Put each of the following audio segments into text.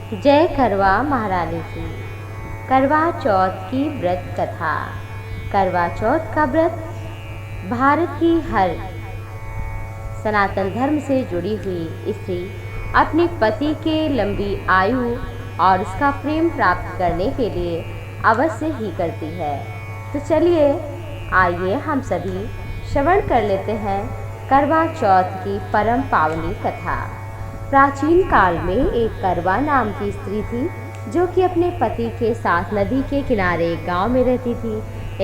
जय करवा महारानी की। करवा चौथ की व्रत कथा। करवा चौथ का व्रत भारत की हर सनातन धर्म से जुड़ी हुई स्त्री अपने पति के लंबी आयु और उसका प्रेम प्राप्त करने के लिए अवश्य ही करती है। तो चलिए आइए हम सभी श्रवण कर लेते हैं करवा चौथ की परम पावनी कथा। प्राचीन काल में एक करवा नाम की स्त्री थी जो कि अपने पति के साथ नदी के किनारे एक गांव में रहती थी।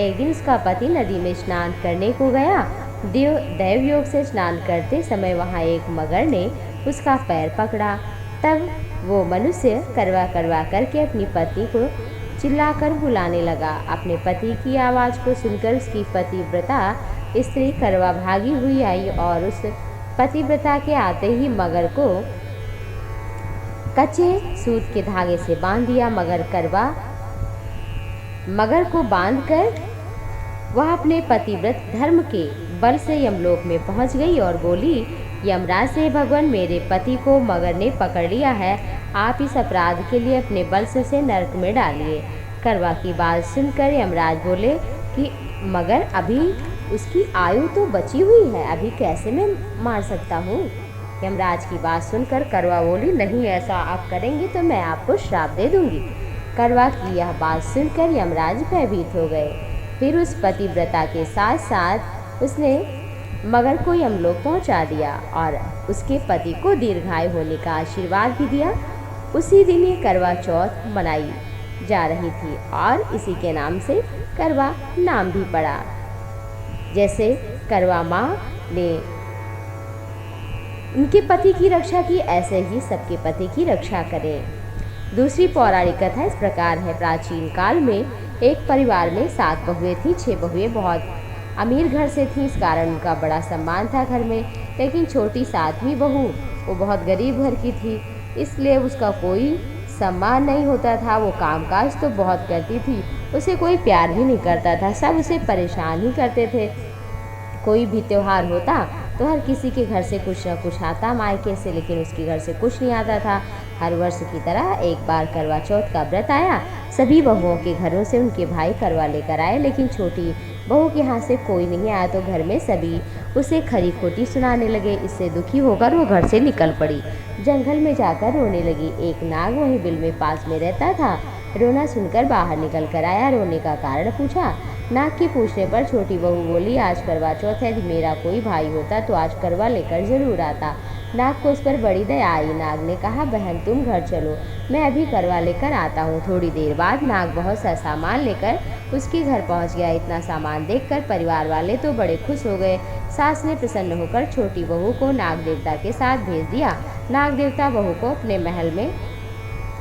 एक दिन उसका पति नदी में स्नान करने को गया। दैव योग से स्नान करते समय वहां एक मगर ने उसका पैर पकड़ा। तब वो मनुष्य करवा करवा करके अपनी पति को चिल्लाकर बुलाने लगा। अपने पति की आवाज़ को सुनकर उसकी पतिव्रता स्त्री करवा भागी हुई आई और उस पतिव्रता के आते ही मगर को कच्चे सूत के धागे से बांध दिया। मगर को बांधकर वह अपने पतिव्रत धर्म के बल से यमलोक में पहुंच गई और बोली, यमराज से, भगवान मेरे पति को मगर ने पकड़ लिया है, आप इस अपराध के लिए अपने बल से नरक में डालिए। करवा की बात सुनकर यमराज बोले कि मगर अभी उसकी आयु तो बची हुई है, अभी कैसे मैं मार सकता हूँ। यमराज की बात सुनकर करवा बोली, नहीं, ऐसा आप करेंगे तो मैं आपको श्राप दे दूंगी। करवा की यह बात सुनकर यमराज भयभीत हो गए। फिर उस पतिव्रता के साथ साथ उसने मगर को यमलोक पहुंचा दिया और उसके पति को दीर्घायु होने का आशीर्वाद भी दिया। उसी दिन ये करवा चौथ मनाई जा रही थी और इसी के नाम से करवा नाम भी पड़ा। जैसे करवा माँ ने उनके पति की रक्षा की, ऐसे ही सबके पति की रक्षा करें। दूसरी पौराणिक कथा इस प्रकार है। प्राचीन काल में एक परिवार में 7 बहुएं थीं। 6 बहुएं बहुत अमीर घर से थीं, इस कारण उनका बड़ा सम्मान था घर में। लेकिन छोटी 7वीं बहू वो बहुत गरीब घर की थी, इसलिए उसका कोई सम्मान नहीं होता था। वो कामकाज तो बहुत करती थी, उसे कोई प्यार भी नहीं करता था, सब उसे परेशान ही करते थे। कोई भी त्यौहार होता तो हर किसी के घर से कुछ न कुछ आता मायके से, लेकिन उसके घर से कुछ नहीं आता था। हर वर्ष की तरह एक बार करवा चौथ का व्रत आया। सभी बहुओं के घरों से उनके भाई करवा लेकर आए, लेकिन छोटी बहू के यहाँ से कोई नहीं आया तो घर में सभी उसे खरी खोटी सुनाने लगे। इससे दुखी होकर वो घर से निकल पड़ी, जंगल में जाकर रोने लगी। एक नाग वहीं बिल में पास में रहता था, रोना सुनकर बाहर निकल कर आया। रोने का कारण पूछा। नाग के पूछने पर छोटी बहू बोली, आज करवा चौथ है, यदि मेरा कोई भाई होता तो आज करवा लेकर जरूर आता। नाग को उस पर बड़ी दया आई। नाग ने कहा, बहन तुम घर चलो, मैं अभी करवा लेकर आता हूँ। थोड़ी देर बाद नाग बहुत सा सामान लेकर उसके घर पहुँच गया। इतना सामान देखकर परिवार वाले तो बड़े खुश हो गए। सास ने प्रसन्न होकर छोटी बहू को नाग देवता के साथ भेज दिया। नाग देवता बहू को अपने महल में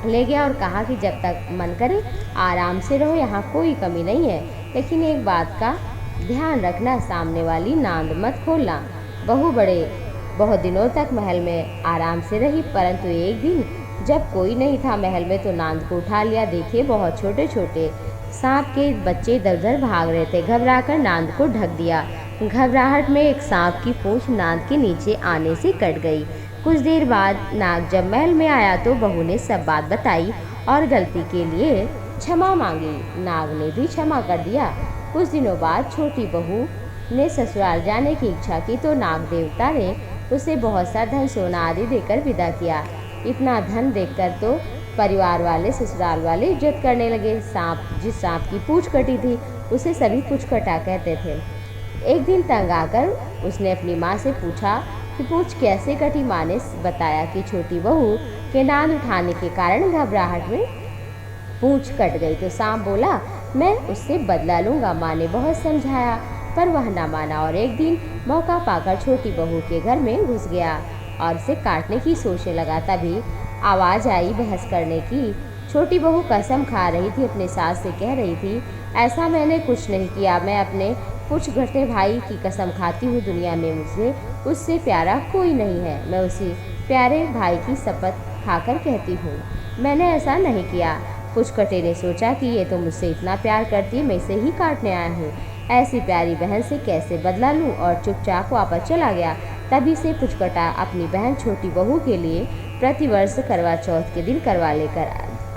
ले गया और कहा कि जब तक मन करे आराम से रहो, यहाँ कोई कमी नहीं है, लेकिन एक बात का ध्यान रखना, सामने वाली नांद मत खोलना। बहू बहुत दिनों तक महल में आराम से रही, परंतु एक दिन जब कोई नहीं था महल में तो नांद को उठा लिया। देखिए बहुत छोटे छोटे सांप के बच्चे इधर उधर भाग रहे थे। घबराकर नांद को ढक दिया। घबराहट में एक सांप की पूंछ नांद के नीचे आने से कट गई। कुछ देर बाद नाग जब महल में आया तो बहू ने सब बात बताई और गलती के लिए क्षमा मांगी। नाग ने भी क्षमा कर दिया। कुछ दिनों बाद छोटी बहू ने ससुराल जाने की इच्छा की तो नाग देवता ने उसे बहुत सा धन सोना आदि देकर विदा किया। इतना धन देखकर तो परिवार वाले ससुराल वाले इज्जत करने लगे। जिस सांप की पूंछ कटी थी उसे सभी पूंछ कटा कहते थे। एक दिन तंग आकर उसने अपनी माँ से पूछा कि पूंछ कैसे कटी। माँ ने बताया कि छोटी बहू के नांद उठाने के कारण घबराहट में पूंछ कट गई। तो सांप बोला, मैं उससे बदला लूँगा। माँ ने बहुत समझाया पर वह न माना और एक दिन मौका पाकर छोटी बहू के घर में घुस गया और उसे काटने की सोचने लगा। तभी आवाज़ आई बहस करने की। छोटी बहू कसम खा रही थी, अपने सास से कह रही थी, ऐसा मैंने कुछ नहीं किया, मैं अपने कुछ घटे भाई की कसम खाती हूँ, दुनिया में मुझे उससे प्यारा कोई नहीं है। मैं उसी प्यारे भाई की शपथ खाकर कहती हूँ, मैंने ऐसा नहीं किया। पुचकटे ने सोचा कि ये तो मुझसे इतना प्यार करती है, मैं इसे ही काटने आया हूँ। ऐसी प्यारी बहन से कैसे बदला लूँ, और चुपचाप वापस चला गया। तभी से पुचकटा अपनी बहन छोटी बहू के लिए प्रतिवर्ष करवा चौथ के दिन करवा लेकर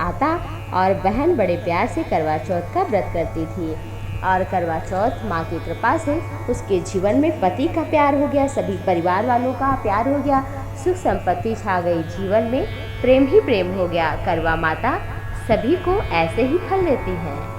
आता और बहन बड़े प्यार से करवा चौथ का व्रत करती थी। और करवा चौथ माँ की कृपा से उसके जीवन में पति का प्यार हो गया, सभी परिवार वालों का प्यार हो गया, सुख संपत्ति छा गई, जीवन में प्रेम ही प्रेम हो गया। करवा माता सभी को ऐसे ही फल देती हैं।